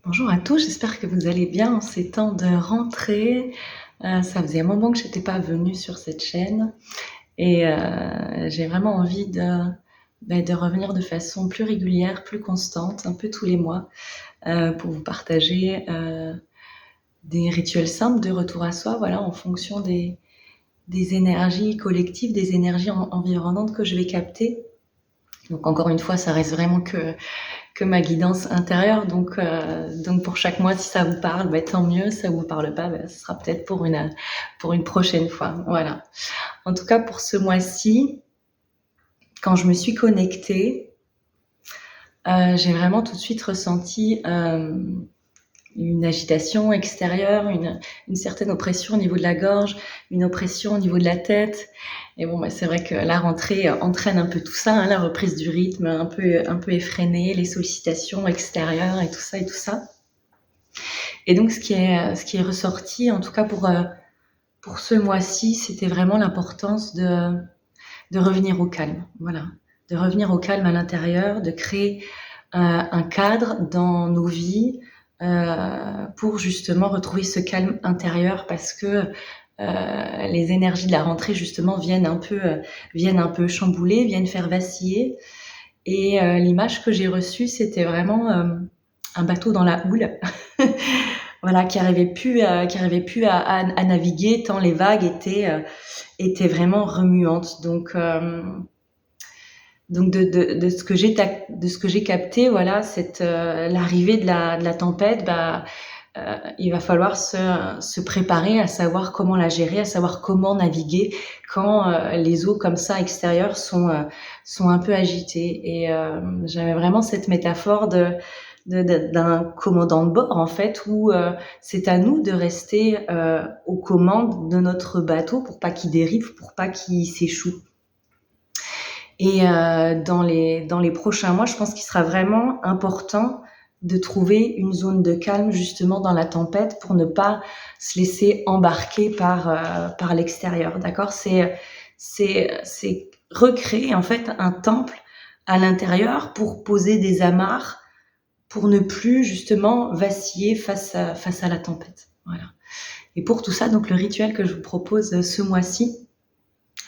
Bonjour à tous, j'espère que vous allez bien en ces temps de rentrée. Ça faisait un moment que j'étais pas venue sur cette chaîne et j'ai vraiment envie de revenir de façon plus régulière, plus constante, un peu tous les mois, pour vous partager des rituels simples de retour à soi, voilà, en fonction des énergies collectives, des énergies environnantes que je vais capter. Donc encore une fois, ça reste vraiment que ma guidance intérieure. Donc pour chaque mois, si ça vous parle, tant mieux. Si ça vous parle pas, ce sera peut-être pour une prochaine fois. Voilà. En tout cas, pour ce mois-ci, quand je me suis connectée, j'ai vraiment tout de suite ressenti une agitation extérieure, une certaine oppression au niveau de la gorge, une oppression au niveau de la tête. Et bon, c'est vrai que la rentrée entraîne un peu tout ça, hein, la reprise du rythme un peu effrénée, les sollicitations extérieures et tout ça et tout ça. Et donc, ce qui est ressorti, en tout cas pour ce mois-ci, c'était vraiment l'importance de revenir au calme. Voilà. De revenir au calme à l'intérieur, de créer un cadre dans nos vies pour justement retrouver ce calme intérieur parce que les énergies de la rentrée justement viennent un peu chambouler, viennent faire vaciller. Et l'image que j'ai reçue, c'était vraiment un bateau dans la houle. Voilà, qui arrivait plus à naviguer tant les vagues étaient vraiment remuantes. Donc de ce que j'ai capté, voilà, cette l'arrivée de la tempête, il va falloir se préparer à savoir comment la gérer, à savoir comment naviguer quand les eaux comme ça extérieures sont un peu agitées. Et j'avais vraiment cette métaphore d'un commandant de bord en fait où c'est à nous de rester aux commandes de notre bateau pour pas qu'il dérive, pour pas qu'il s'échoue. Et dans les prochains mois, je pense qu'il sera vraiment important de trouver une zone de calme justement dans la tempête pour ne pas se laisser embarquer par l'extérieur. D'accord? C'est recréer en fait un temple à l'intérieur pour poser des amarres pour ne plus justement vaciller face à la tempête. Voilà. Et pour tout ça, donc le rituel que je vous propose ce mois-ci,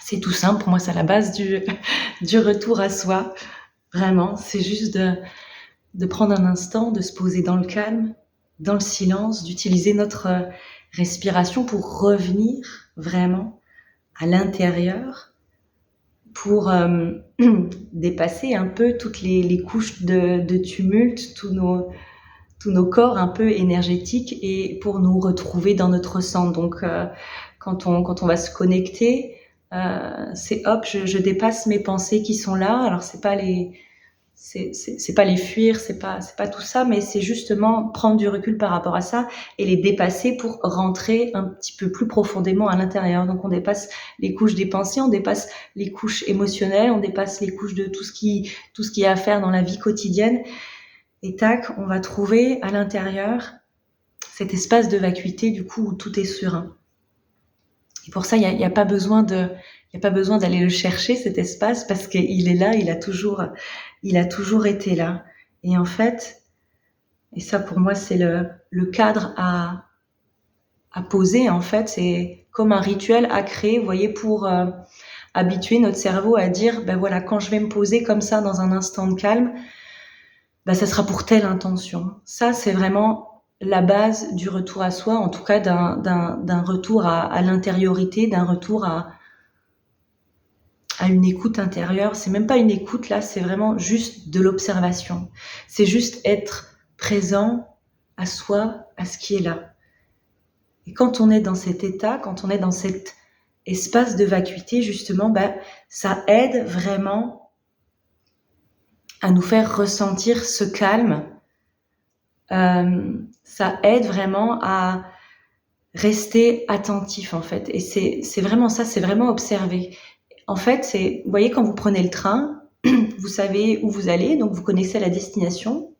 c'est tout simple. Pour moi, c'est à la base du retour à soi. Vraiment, c'est juste de prendre un instant, de se poser dans le calme, dans le silence, d'utiliser notre respiration pour revenir vraiment à l'intérieur, pour dépasser un peu toutes les couches de tumulte, tous nos corps un peu énergétiques et pour nous retrouver dans notre sang. Donc, quand on va se connecter, c'est hop, je dépasse mes pensées qui sont là. Alors, c'est pas les fuir, c'est pas tout ça, mais c'est justement prendre du recul par rapport à ça et les dépasser pour rentrer un petit peu plus profondément à l'intérieur. Donc, on dépasse les couches des pensées, on dépasse les couches émotionnelles, on dépasse les couches de tout ce qui est à faire dans la vie quotidienne. Et tac, on va trouver à l'intérieur cet espace de vacuité, du coup, où tout est serein. Et pour ça, il y a pas besoin d'aller le chercher, cet espace, parce qu'il est là, il a toujours été là. Et en fait, et ça pour moi, c'est le cadre à poser, en fait, c'est comme un rituel à créer, vous voyez, pour habituer notre cerveau à dire, voilà, quand je vais me poser comme ça dans un instant de calme, ça sera pour telle intention. Ça, c'est vraiment la base du retour à soi, en tout cas d'un retour à l'intériorité, d'un retour à une écoute intérieure. C'est même pas une écoute là, c'est vraiment juste de l'observation. C'est juste être présent à soi, à ce qui est là. Et quand on est dans cet état, quand on est dans cet espace de vacuité, justement, ça aide vraiment à nous faire ressentir ce calme. Ça aide vraiment à rester attentif en fait. Et c'est vraiment ça, c'est vraiment observer. En fait, vous voyez, quand vous prenez le train, vous savez où vous allez, donc vous connaissez la destination.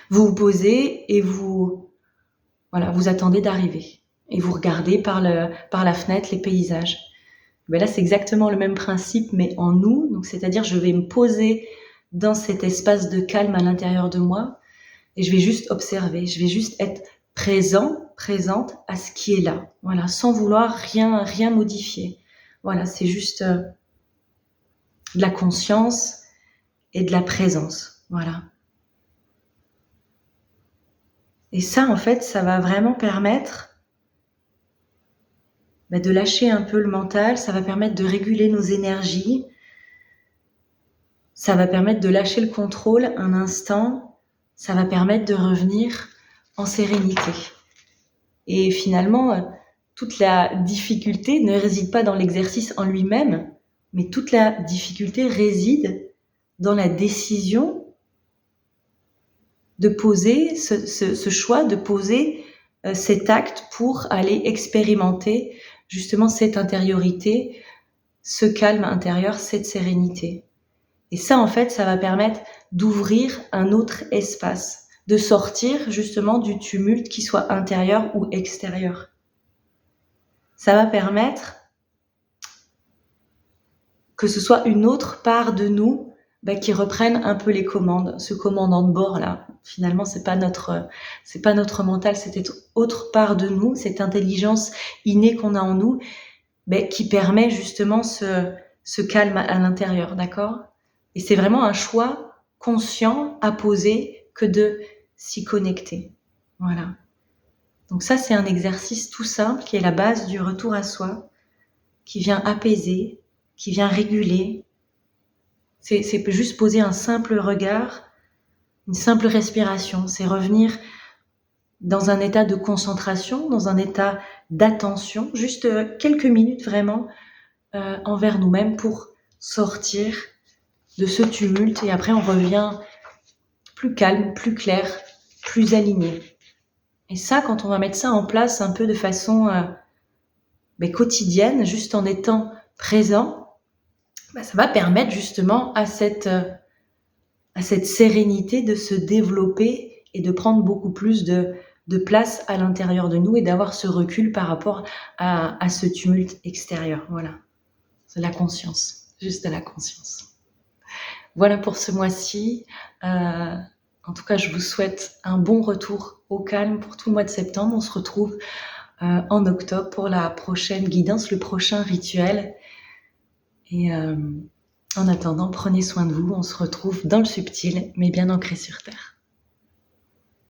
Vous vous posez et vous attendez d'arriver. Et vous regardez par la fenêtre les paysages. Là, c'est exactement le même principe, mais en nous. Donc, c'est-à-dire, je vais me poser dans cet espace de calme à l'intérieur de moi. Et je vais juste observer, je vais juste être présente à ce qui est là. Voilà, sans vouloir rien modifier. Voilà, c'est juste de la conscience et de la présence. Voilà. Et ça, en fait, ça va vraiment permettre de lâcher un peu le mental, ça va permettre de réguler nos énergies, ça va permettre de lâcher le contrôle un instant, ça va permettre de revenir en sérénité. Et finalement, toute la difficulté ne réside pas dans l'exercice en lui-même, mais toute la difficulté réside dans la décision de poser ce choix, de poser cet acte pour aller expérimenter justement cette intériorité, ce calme intérieur, cette sérénité. Et ça, en fait, ça va permettre d'ouvrir un autre espace, de sortir justement du tumulte qui soit intérieur ou extérieur. Ça va permettre que ce soit une autre part de nous qui reprenne un peu les commandes, ce commandant de bord là. Finalement, c'est pas notre mental, c'est cette autre part de nous, cette intelligence innée qu'on a en nous, qui permet justement ce calme à l'intérieur, d'accord ? Et c'est vraiment un choix conscient à poser que de s'y connecter. Voilà. Donc ça, c'est un exercice tout simple qui est la base du retour à soi, qui vient apaiser, qui vient réguler. C'est juste poser un simple regard, une simple respiration. C'est revenir dans un état de concentration, dans un état d'attention, juste quelques minutes vraiment envers nous-mêmes pour sortir de ce tumulte. Et après, on revient plus calme, plus clair, plus aligné. Et ça, quand on va mettre ça en place un peu de façon quotidienne, juste en étant présent, ça va permettre justement à cette sérénité de se développer et de prendre beaucoup plus de place à l'intérieur de nous et d'avoir ce recul par rapport à ce tumulte extérieur. Voilà, c'est la conscience, juste de la conscience. Voilà pour ce mois-ci. En tout cas, je vous souhaite un bon retour au calme pour tout le mois de septembre. On se retrouve en octobre pour la prochaine guidance, le prochain rituel. Et en attendant, prenez soin de vous. On se retrouve dans le subtil, mais bien ancré sur Terre.